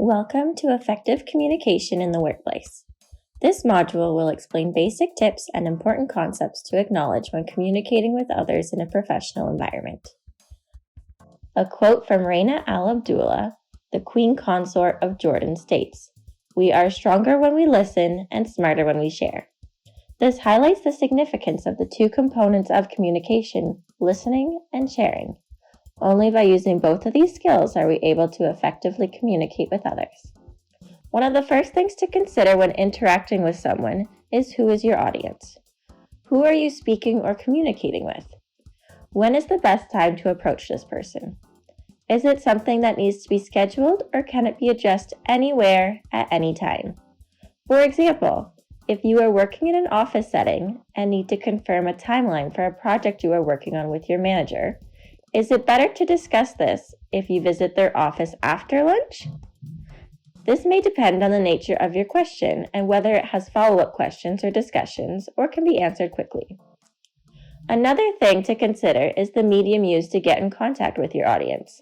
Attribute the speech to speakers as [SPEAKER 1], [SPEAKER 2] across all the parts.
[SPEAKER 1] Welcome to Effective Communication in the Workplace. This module will explain basic tips and important concepts to acknowledge when communicating with others in a professional environment. A quote from Reina Al-Abdullah, the Queen Consort of Jordan, states, "We are stronger when we listen and smarter when we share." This highlights the significance of the two components of communication, listening and sharing. Only by using both of these skills are we able to effectively communicate with others. One of the first things to consider when interacting with someone is who is your audience. Who are you speaking or communicating with? When is the best time to approach this person? Is it something that needs to be scheduled, or can it be addressed anywhere at any time? For example, if you are working in an office setting and need to confirm a timeline for a project you are working on with your manager, is it better to discuss this if you visit their office after lunch? This may depend on the nature of your question and whether it has follow-up questions or discussions or can be answered quickly. Another thing to consider is the medium used to get in contact with your audience.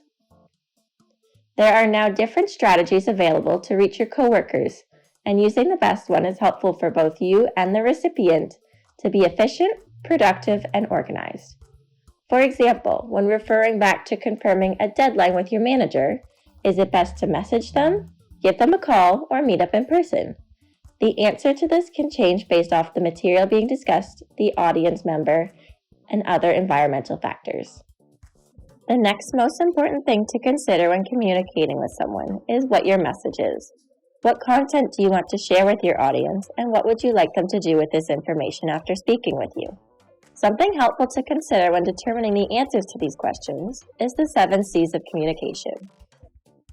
[SPEAKER 1] There are now different strategies available to reach your coworkers, and using the best one is helpful for both you and the recipient to be efficient, productive, and organized. For example, when referring back to confirming a deadline with your manager, is it best to message them, give them a call, or meet up in person? The answer to this can change based off the material being discussed, the audience member, and other environmental factors. The next most important thing to consider when communicating with someone is what your message is. What content do you want to share with your audience, and what would you like them to do with this information after speaking with you? Something helpful to consider when determining the answers to these questions is the 7 C's of communication.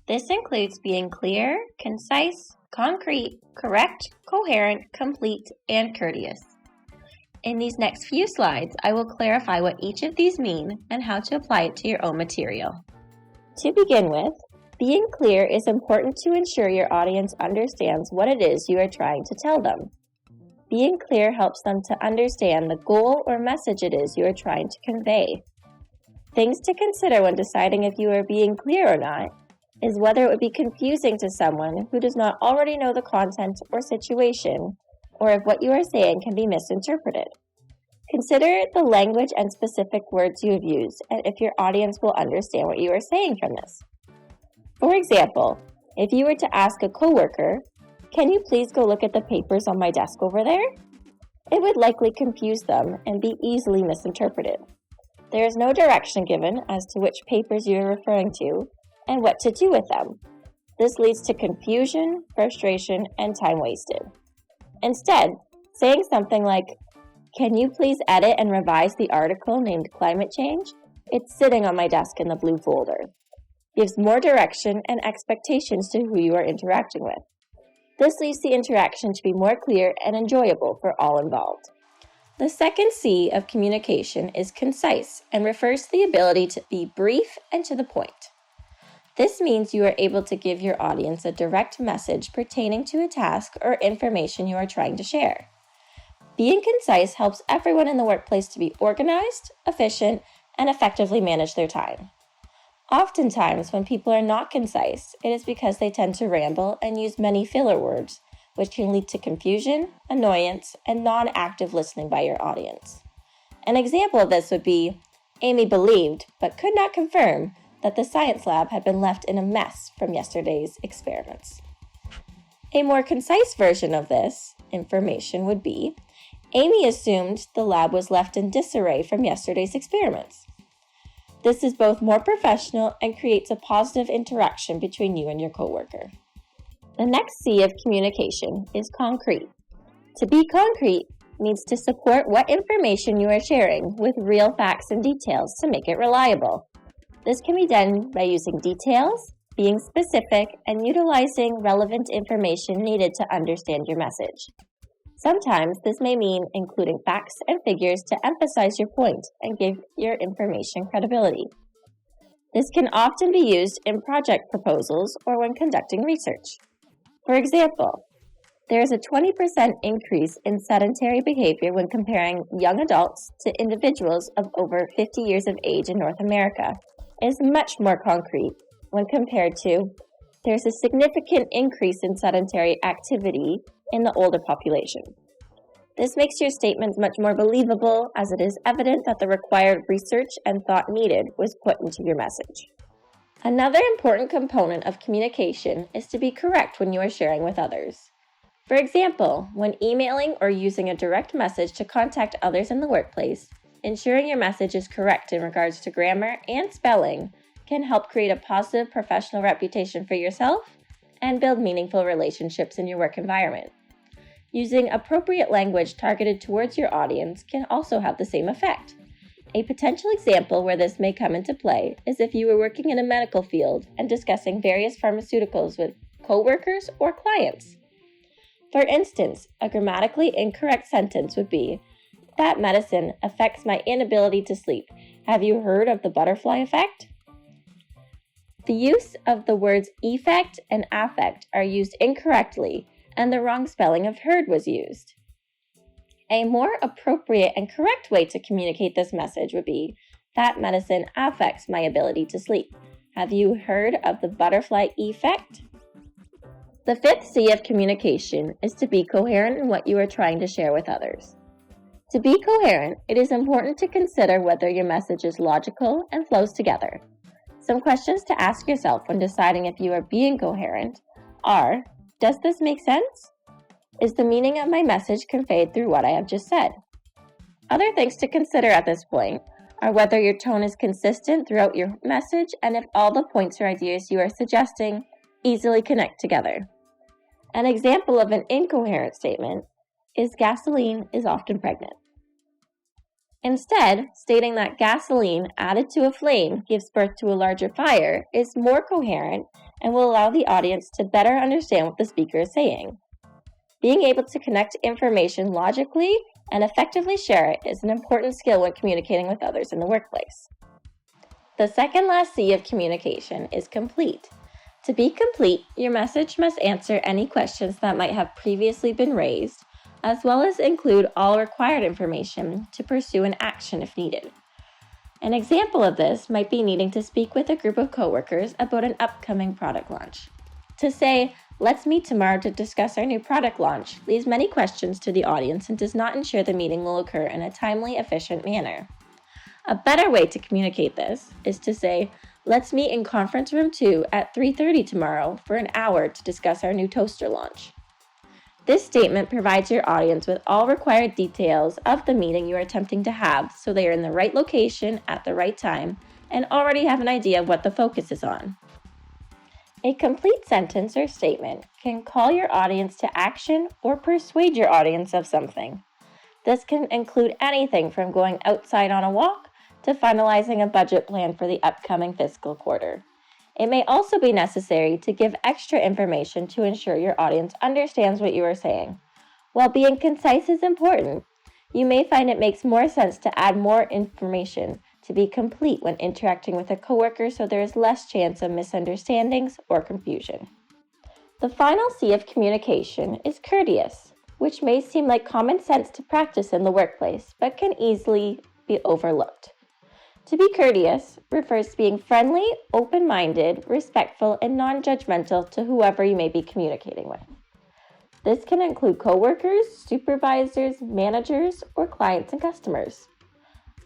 [SPEAKER 1] This includes being clear, concise, concrete, correct, coherent, complete, and courteous. In these next few slides, I will clarify what each of these mean and how to apply it to your own material. To begin with, being clear is important to ensure your audience understands what it is you are trying to tell them. Being clear helps them to understand the goal or message it is you are trying to convey. Things to consider when deciding if you are being clear or not is whether it would be confusing to someone who does not already know the content or situation, or if what you are saying can be misinterpreted. Consider the language and specific words you have used and if your audience will understand what you are saying from this. For example, if you were to ask a coworker, "Can you please go look at the papers on my desk over there?" It would likely confuse them and be easily misinterpreted. There is no direction given as to which papers you are referring to and what to do with them. This leads to confusion, frustration, and time wasted. Instead, saying something like, "Can you please edit and revise the article named Climate Change? It's sitting on my desk in the blue folder," gives more direction and expectations to who you are interacting with. This leads the interaction to be more clear and enjoyable for all involved. The second C of communication is concise and refers to the ability to be brief and to the point. This means you are able to give your audience a direct message pertaining to a task or information you are trying to share. Being concise helps everyone in the workplace to be organized, efficient, and effectively manage their time. Oftentimes, when people are not concise, it is because they tend to ramble and use many filler words, which can lead to confusion, annoyance, and non-active listening by your audience. An example of this would be, Amy believed, but could not confirm, that the science lab had been left in a mess from yesterday's experiments. A more concise version of this information would be, Amy assumed the lab was left in disarray from yesterday's experiments. This is both more professional and creates a positive interaction between you and your coworker. The next C of communication is concrete. To be concrete means to support what information you are sharing with real facts and details to make it reliable. This can be done by using details, being specific, and utilizing relevant information needed to understand your message. Sometimes this may mean including facts and figures to emphasize your point and give your information credibility. This can often be used in project proposals or when conducting research. For example, there is a 20% increase in sedentary behavior when comparing young adults to individuals of over 50 years of age in North America. It is much more concrete when compared to there's a significant increase in sedentary activity in the older population. This makes your statements much more believable, as it is evident that the required research and thought needed was put into your message. Another important component of communication is to be correct when you are sharing with others. For example, when emailing or using a direct message to contact others in the workplace, ensuring your message is correct in regards to grammar and spelling can help create a positive professional reputation for yourself and build meaningful relationships in your work environment. Using appropriate language targeted towards your audience can also have the same effect. A potential example where this may come into play is if you were working in a medical field and discussing various pharmaceuticals with coworkers or clients. For instance, a grammatically incorrect sentence would be, "That medicine affects my inability to sleep. Have you heard of the butterfly effect?" The use of the words effect and affect are used incorrectly, and the wrong spelling of heard was used. A more appropriate and correct way to communicate this message would be, "That medicine affects my ability to sleep. Have you heard of the butterfly effect?" The fifth C of communication is to be coherent in what you are trying to share with others. To be coherent, it is important to consider whether your message is logical and flows together. Some questions to ask yourself when deciding if you are being coherent are, does this make sense? Is the meaning of my message conveyed through what I have just said? Other things to consider at this point are whether your tone is consistent throughout your message and if all the points or ideas you are suggesting easily connect together. An example of an incoherent statement is gasoline is often pregnant. Instead, stating that gasoline added to a flame gives birth to a larger fire is more coherent and will allow the audience to better understand what the speaker is saying. Being able to connect information logically and effectively share it is an important skill when communicating with others in the workplace. The second last C of communication is complete. To be complete, your message must answer any questions that might have previously been raised, as well as include all required information to pursue an action if needed. An example of this might be needing to speak with a group of coworkers about an upcoming product launch. To say, "Let's meet tomorrow to discuss our new product launch," leaves many questions to the audience and does not ensure the meeting will occur in a timely, efficient manner. A better way to communicate this is to say, "Let's meet in conference room 2 at 3:30 tomorrow for an hour to discuss our new toaster launch." This statement provides your audience with all required details of the meeting you are attempting to have so they are in the right location at the right time and already have an idea of what the focus is on. A complete sentence or statement can call your audience to action or persuade your audience of something. This can include anything from going outside on a walk to finalizing a budget plan for the upcoming fiscal quarter. It may also be necessary to give extra information to ensure your audience understands what you are saying. While being concise is important, you may find it makes more sense to add more information to be complete when interacting with a coworker so there is less chance of misunderstandings or confusion. The final C of communication is courteous, which may seem like common sense to practice in the workplace, but can easily be overlooked. To be courteous refers to being friendly, open-minded, respectful, and non-judgmental to whoever you may be communicating with. This can include coworkers, supervisors, managers, or clients and customers.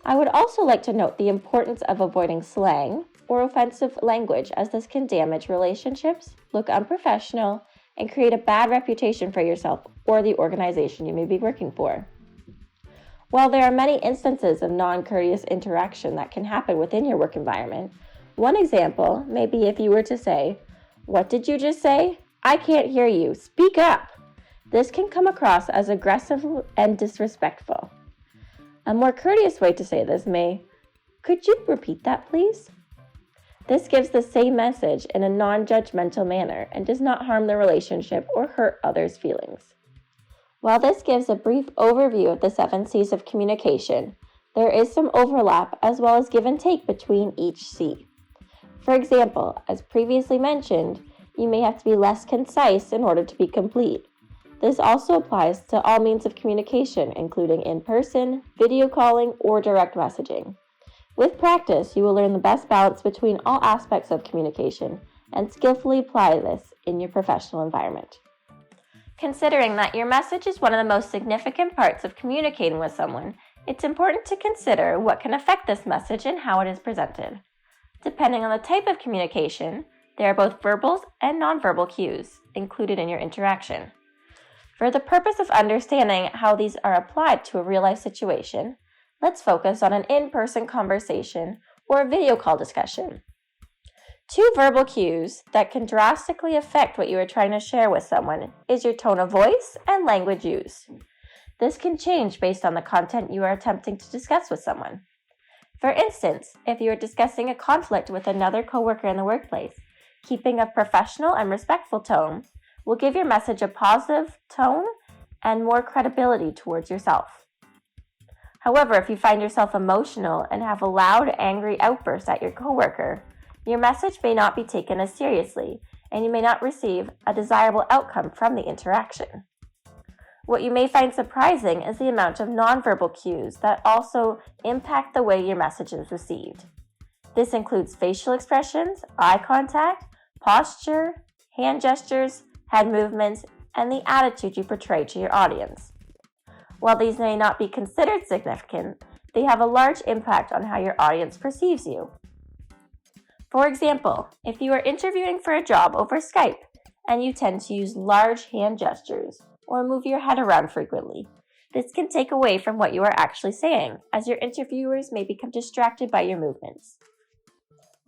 [SPEAKER 1] I would also like to note the importance of avoiding slang or offensive language, as this can damage relationships, look unprofessional, and create a bad reputation for yourself or the organization you may be working for. While there are many instances of non-courteous interaction that can happen within your work environment, one example may be if you were to say, "What did you just say? I can't hear you. Speak up." This can come across as aggressive and disrespectful. A more courteous way to say this may, "Could you repeat that, please?" This gives the same message in a non-judgmental manner and does not harm the relationship or hurt others' feelings. While this gives a brief overview of the 7 C's of communication, there is some overlap as well as give and take between each C. For example, as previously mentioned, you may have to be less concise in order to be complete. This also applies to all means of communication, including in-person, video calling, or direct messaging. With practice, you will learn the best balance between all aspects of communication and skillfully apply this in your professional environment. Considering that your message is one of the most significant parts of communicating with someone, it's important to consider what can affect this message and how it is presented. Depending on the type of communication, there are both verbal and nonverbal cues included in your interaction. For the purpose of understanding how these are applied to a real-life situation, let's focus on an in-person conversation or a video call discussion. Two verbal cues that can drastically affect what you are trying to share with someone is your tone of voice and language use. This can change based on the content you are attempting to discuss with someone. For instance, if you are discussing a conflict with another coworker in the workplace, keeping a professional and respectful tone will give your message a positive tone and more credibility towards yourself. However, if you find yourself emotional and have a loud, angry outburst at your coworker, your message may not be taken as seriously, and you may not receive a desirable outcome from the interaction. What you may find surprising is the amount of nonverbal cues that also impact the way your message is received. This includes facial expressions, eye contact, posture, hand gestures, head movements, and the attitude you portray to your audience. While these may not be considered significant, they have a large impact on how your audience perceives you. For example, if you are interviewing for a job over Skype and you tend to use large hand gestures or move your head around frequently, this can take away from what you are actually saying, as your interviewers may become distracted by your movements.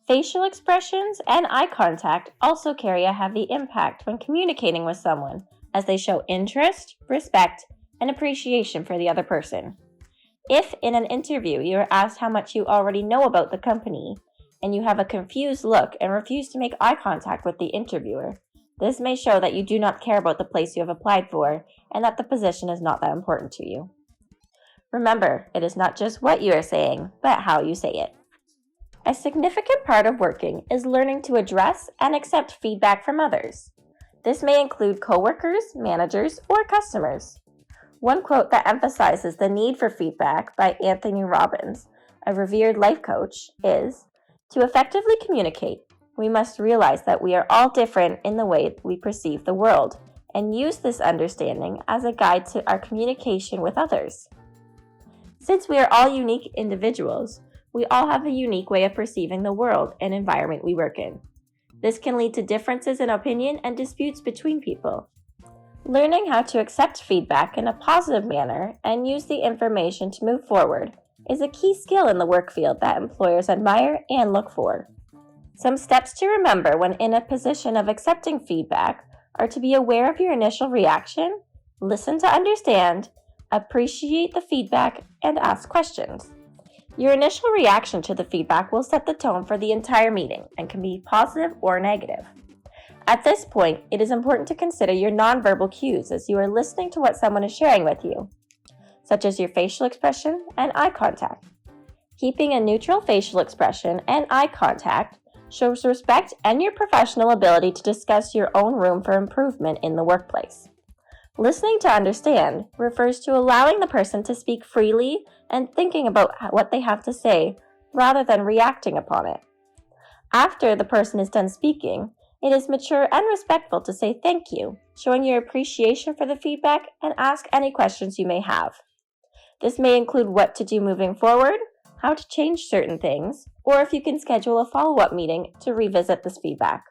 [SPEAKER 1] Facial expressions and eye contact also carry a heavy impact when communicating with someone, as they show interest, respect, and appreciation for the other person. If in an interview you are asked how much you already know about the company, and you have a confused look and refuse to make eye contact with the interviewer, this may show that you do not care about the place you have applied for and that the position is not that important to you. Remember, it is not just what you are saying, but how you say it. A significant part of working is learning to address and accept feedback from others. This may include coworkers, managers, or customers. One quote that emphasizes the need for feedback by Anthony Robbins, a revered life coach, is, "To effectively communicate, we must realize that we are all different in the way we perceive the world, and use this understanding as a guide to our communication with others." Since we are all unique individuals, we all have a unique way of perceiving the world and environment we work in. This can lead to differences in opinion and disputes between people. Learning how to accept feedback in a positive manner and use the information to move forward is a key skill in the work field that employers admire and look for. Some steps to remember when in a position of accepting feedback are to be aware of your initial reaction, listen to understand, appreciate the feedback, and ask questions. Your initial reaction to the feedback will set the tone for the entire meeting and can be positive or negative. At this point, it is important to consider your nonverbal cues as you are listening to what someone is sharing with you, such as your facial expression and eye contact. Keeping a neutral facial expression and eye contact shows respect and your professional ability to discuss your own room for improvement in the workplace. Listening to understand refers to allowing the person to speak freely and thinking about what they have to say rather than reacting upon it. After the person is done speaking, it is mature and respectful to say thank you, showing your appreciation for the feedback, and ask any questions you may have. This may include what to do moving forward, how to change certain things, or if you can schedule a follow-up meeting to revisit this feedback.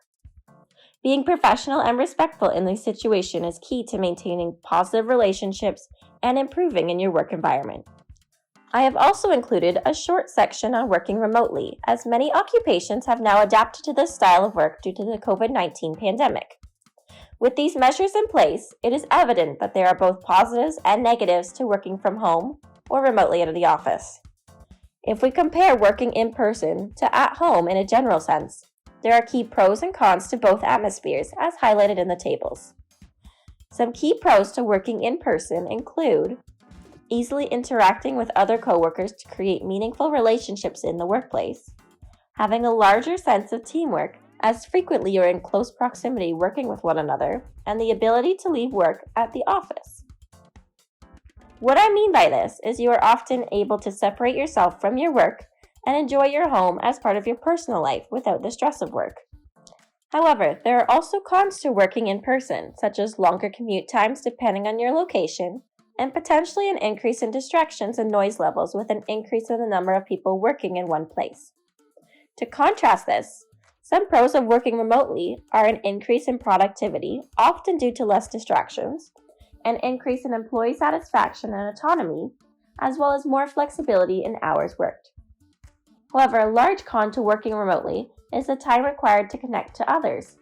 [SPEAKER 1] Being professional and respectful in this situation is key to maintaining positive relationships and improving in your work environment. I have also included a short section on working remotely, as many occupations have now adapted to this style of work due to the COVID-19 pandemic. With these measures in place, it is evident that there are both positives and negatives to working from home or remotely out of the office. If we compare working in person to at home in a general sense, there are key pros and cons to both atmospheres, as highlighted in the tables. Some key pros to working in person include easily interacting with other coworkers to create meaningful relationships in the workplace, having a larger sense of teamwork as frequently you're in close proximity working with one another, and the ability to leave work at the office. What I mean by this is you are often able to separate yourself from your work and enjoy your home as part of your personal life without the stress of work. However, there are also cons to working in person, such as longer commute times depending on your location, and potentially an increase in distractions and noise levels with an increase in the number of people working in one place. To contrast this, some pros of working remotely are an increase in productivity, often due to less distractions, an increase in employee satisfaction and autonomy, as well as more flexibility in hours worked. However, a large con to working remotely is the time required to connect to others.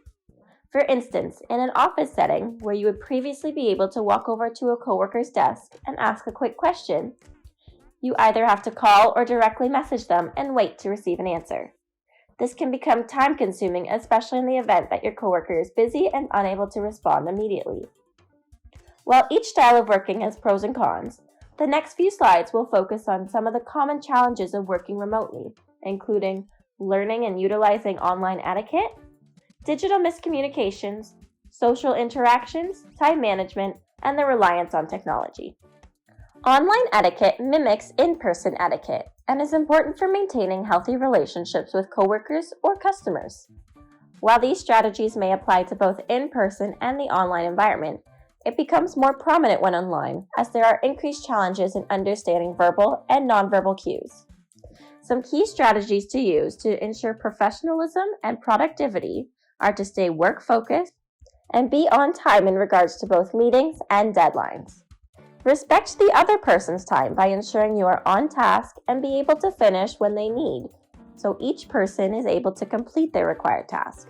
[SPEAKER 1] For instance, in an office setting where you would previously be able to walk over to a coworker's desk and ask a quick question, you either have to call or directly message them and wait to receive an answer. This can become time-consuming, especially in the event that your coworker is busy and unable to respond immediately. While each style of working has pros and cons, the next few slides will focus on some of the common challenges of working remotely, including learning and utilizing online etiquette, digital miscommunications, social interactions, time management, and the reliance on technology. Online etiquette mimics in-person etiquette and is important for maintaining healthy relationships with coworkers or customers. While these strategies may apply to both in-person and the online environment, it becomes more prominent when online, as there are increased challenges in understanding verbal and nonverbal cues. Some key strategies to use to ensure professionalism and productivity are to stay work-focused and be on time in regards to both meetings and deadlines. Respect the other person's time by ensuring you are on task and be able to finish when they need, so each person is able to complete their required task.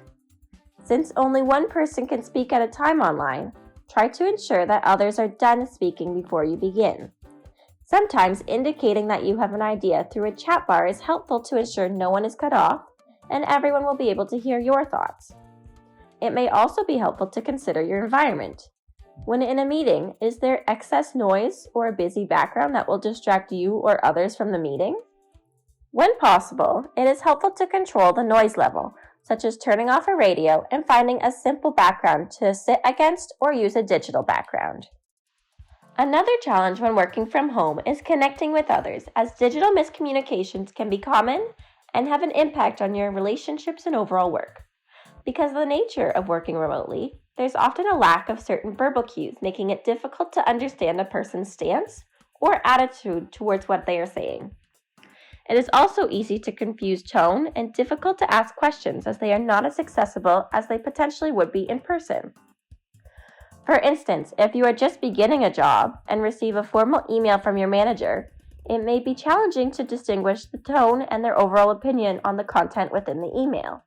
[SPEAKER 1] Since only one person can speak at a time online, try to ensure that others are done speaking before you begin. Sometimes indicating that you have an idea through a chat bar is helpful to ensure no one is cut off and everyone will be able to hear your thoughts. It may also be helpful to consider your environment. When in a meeting, is there excess noise or a busy background that will distract you or others from the meeting? When possible, it is helpful to control the noise level, such as turning off a radio and finding a simple background to sit against or use a digital background. Another challenge when working from home is connecting with others, as digital miscommunications can be common and have an impact on your relationships and overall work. Because of the nature of working remotely, there's often a lack of certain verbal cues, making it difficult to understand a person's stance or attitude towards what they are saying. It is also easy to confuse tone and difficult to ask questions as they are not as accessible as they potentially would be in person. For instance, if you are just beginning a job and receive a formal email from your manager, it may be challenging to distinguish the tone and their overall opinion on the content within the email.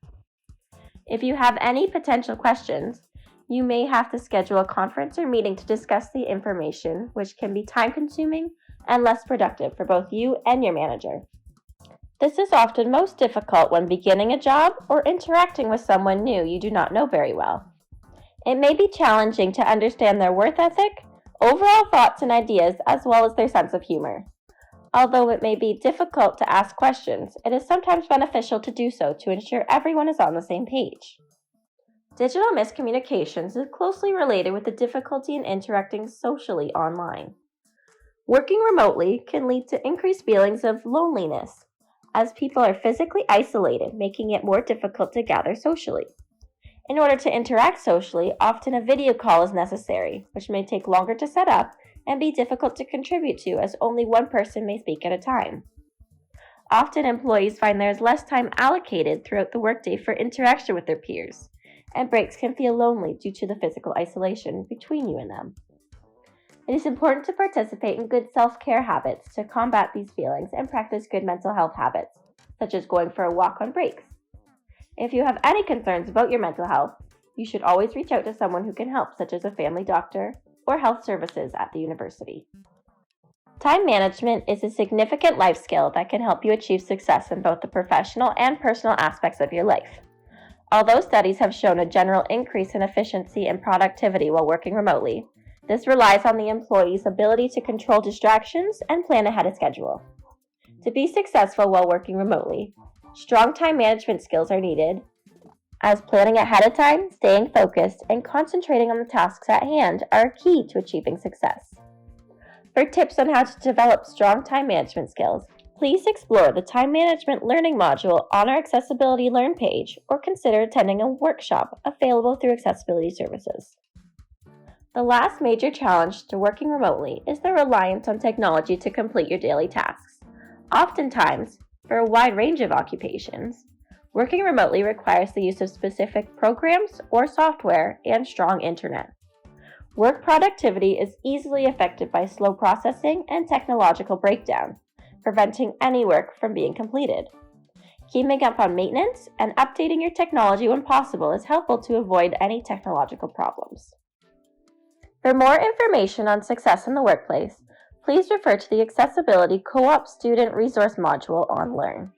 [SPEAKER 1] If you have any potential questions, you may have to schedule a conference or meeting to discuss the information, which can be time-consuming and less productive for both you and your manager. This is often most difficult when beginning a job or interacting with someone new you do not know very well. It may be challenging to understand their work ethic, overall thoughts and ideas, as well as their sense of humor. Although it may be difficult to ask questions, it is sometimes beneficial to do so to ensure everyone is on the same page. Digital miscommunications is closely related with the difficulty in interacting socially online. Working remotely can lead to increased feelings of loneliness, as people are physically isolated, making it more difficult to gather socially. In order to interact socially, often a video call is necessary, which may take longer to set up and be difficult to contribute to as only one person may speak at a time. Often employees find there is less time allocated throughout the workday for interaction with their peers, and breaks can feel lonely due to the physical isolation between you and them. It is important to participate in good self-care habits to combat these feelings and practice good mental health habits, such as going for a walk on breaks. If you have any concerns about your mental health, you should always reach out to someone who can help, such as a family doctor or health services at the university. Time management is a significant life skill that can help you achieve success in both the professional and personal aspects of your life. Although studies have shown a general increase in efficiency and productivity while working remotely, this relies on the employee's ability to control distractions and plan ahead of schedule. To be successful while working remotely, strong time management skills are needed, as planning ahead of time, staying focused, and concentrating on the tasks at hand are key to achieving success. For tips on how to develop strong time management skills, Please explore the Time Management Learning module on our Accessibility Learn page or consider attending a workshop available through Accessibility Services. The last major challenge to working remotely is the reliance on technology to complete your daily tasks. Oftentimes, for a wide range of occupations, working remotely requires the use of specific programs or software and strong internet. Work productivity is easily affected by slow processing and technological breakdown, preventing any work from being completed. Keeping up on maintenance and updating your technology when possible is helpful to avoid any technological problems. For more information on success in the workplace, please refer to the Accessibility Co-op Student Resource module on Learn.